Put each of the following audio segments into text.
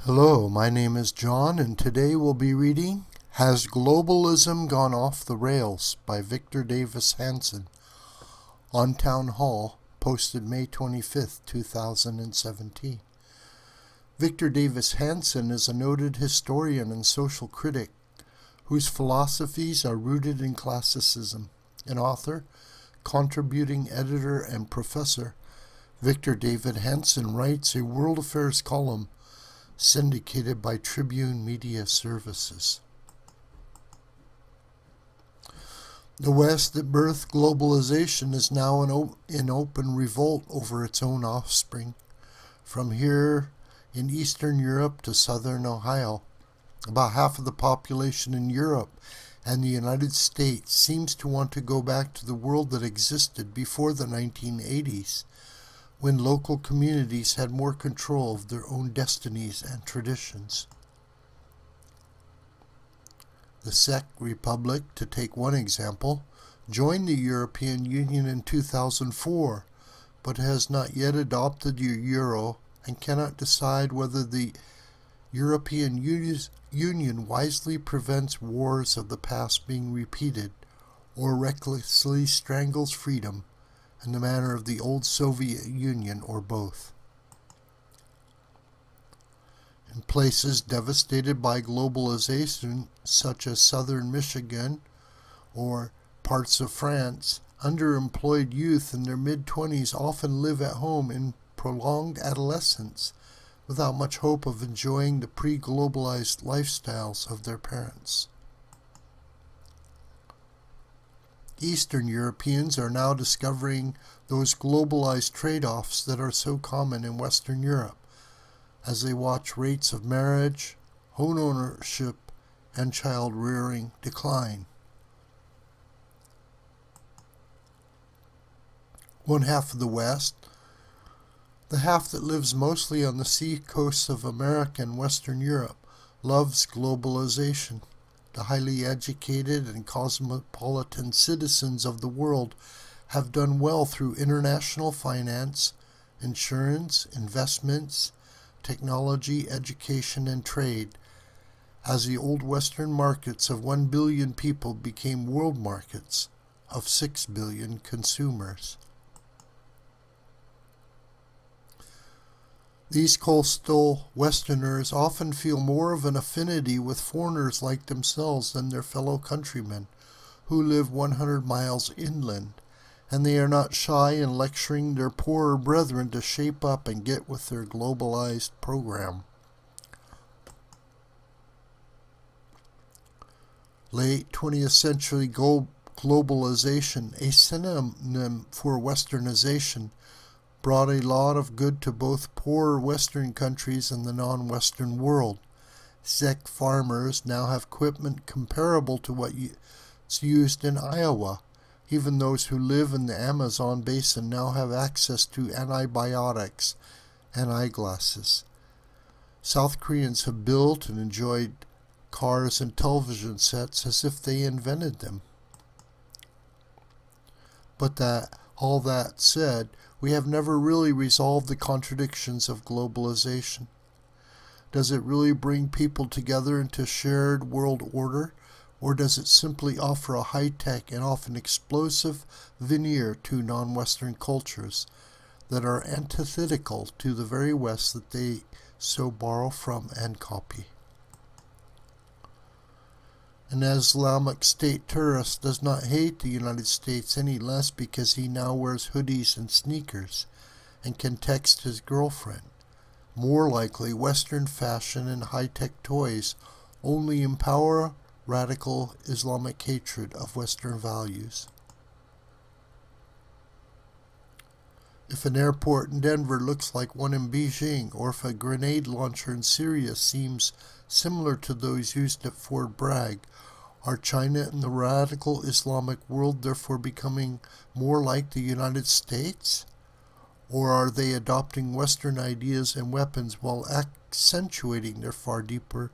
Hello, my name is John, and today we'll be reading Has Globalism Gone Off the Rails by Victor Davis Hanson on Townhall, posted May 25th, 2017. Victor Davis Hanson is a noted historian and social critic whose philosophies are rooted in classicism. An author, contributing editor, and professor, Victor David Hanson writes a world affairs column syndicated by Tribune Media Services. The West that birthed globalization is now in open revolt over its own offspring. From here in Eastern Europe to Southern Ohio, about half of the population in Europe and the United States seems to want to go back to the world that existed before the 1980s, when local communities had more control of their own destinies and traditions. The Czech Republic, to take one example, joined the European Union in 2004, but has not yet adopted the euro and cannot decide whether the European Union wisely prevents wars of the past being repeated or recklessly strangles freedom in the manner of the old Soviet Union, or both. In places devastated by globalization, such as southern Michigan or parts of France, underemployed youth in their mid-20s often live at home in prolonged adolescence without much hope of enjoying the pre-globalized lifestyles of their parents. Eastern Europeans are now discovering those globalized trade-offs that are so common in Western Europe as they watch rates of marriage, home ownership, and child rearing decline. One half of the West, the half that lives mostly on the sea coasts of America and Western Europe, loves globalization. The highly educated and cosmopolitan citizens of the world have done well through international finance, insurance, investments, technology, education, and trade, as the old Western markets of 1 billion people became world markets of 6 billion consumers. These coastal Westerners often feel more of an affinity with foreigners like themselves than their fellow countrymen who live 100 miles inland, and they are not shy in lecturing their poorer brethren to shape up and get with their globalized program. Late 20th century globalization, a synonym for westernization, brought a lot of good to both poorer Western countries and the non-Western world. Czech farmers now have equipment comparable to what is used in Iowa. Even those who live in the Amazon basin now have access to antibiotics and eyeglasses. South Koreans have built and enjoyed cars and television sets as if they invented them. But all that said, we have never really resolved the contradictions of globalization. Does it really bring people together into a shared world order, or does it simply offer a high-tech and often explosive veneer to non-Western cultures that are antithetical to the very West that they so borrow from and copy? An Islamic State terrorist does not hate the United States any less because he now wears hoodies and sneakers and can text his girlfriend. More likely, Western fashion and high-tech toys only empower radical Islamic hatred of Western values. If an airport in Denver looks like one in Beijing, or if a grenade launcher in Syria seems similar to those used at Fort Bragg, are China and the radical Islamic world therefore becoming more like the United States? Or are they adopting Western ideas and weapons while accentuating their far deeper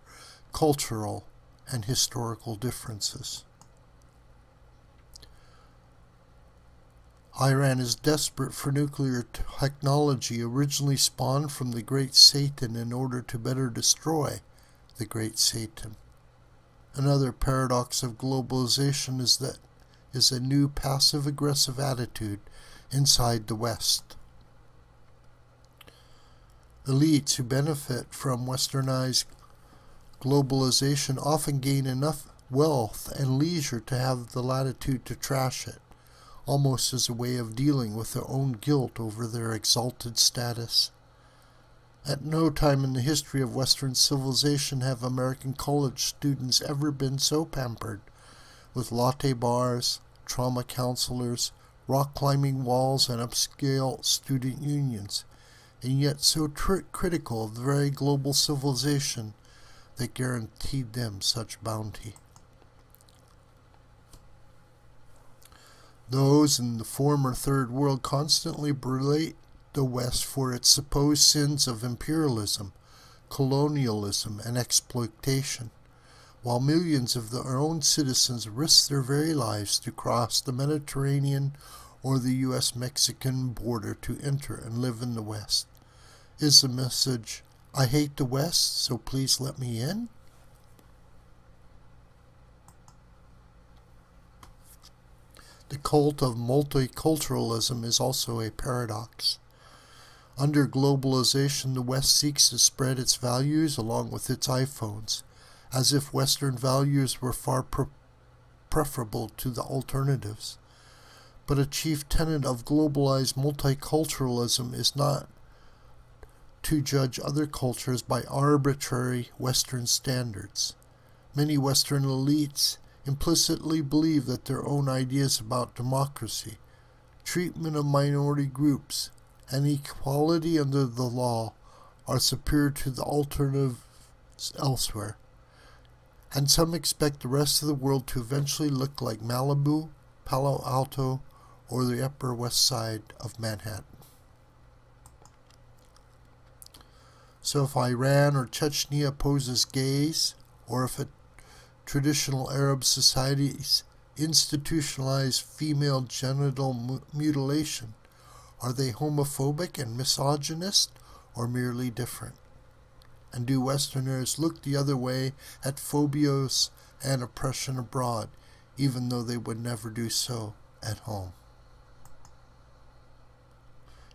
cultural and historical differences? Iran is desperate for nuclear technology originally spawned from the Great Satan in order to better destroy the Great Satan. Another paradox of globalization is a new passive-aggressive attitude inside the West. Elites who benefit from westernized globalization often gain enough wealth and leisure to have the latitude to trash it, almost as a way of dealing with their own guilt over their exalted status. At no time in the history of Western civilization have American college students ever been so pampered, with latte bars, trauma counselors, rock climbing walls, and upscale student unions, and yet so critical of the very global civilization that guaranteed them such bounty. Those in the former Third World constantly berate the West for its supposed sins of imperialism, colonialism, and exploitation, while millions of their own citizens risk their very lives to cross the Mediterranean or the U.S.-Mexican border to enter and live in the West. Is the message, "I hate the West, so please let me in"? The cult of multiculturalism is also a paradox. Under globalization, the West seeks to spread its values along with its iPhones, as if Western values were far preferable to the alternatives. But a chief tenet of globalized multiculturalism is not to judge other cultures by arbitrary Western standards. Many Western elites implicitly believe that their own ideas about democracy, treatment of minority groups, and equality under the law are superior to the alternatives elsewhere. And some expect the rest of the world to eventually look like Malibu, Palo Alto, or the Upper West Side of Manhattan. So if Iran or Chechnya opposes gays, or if traditional Arab societies institutionalize female genital mutilation, are they homophobic and misogynist, or merely different? And do Westerners look the other way at phobias and oppression abroad, even though they would never do so at home?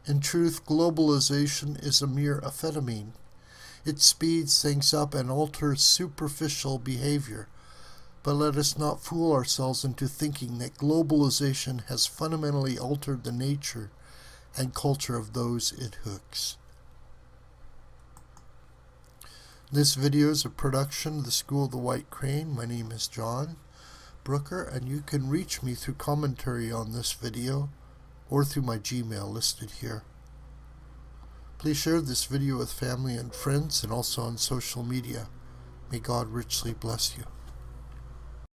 In truth, globalization is a mere amphetamine. It speeds things up and alters superficial behavior. But let us not fool ourselves into thinking that globalization has fundamentally altered the nature and culture of those it hooks. This video is a production of the School of the White Crane. My name is John Brooker, and you can reach me through commentary on this video or through my Gmail listed here. Please share this video with family and friends and also on social media. May God richly bless you.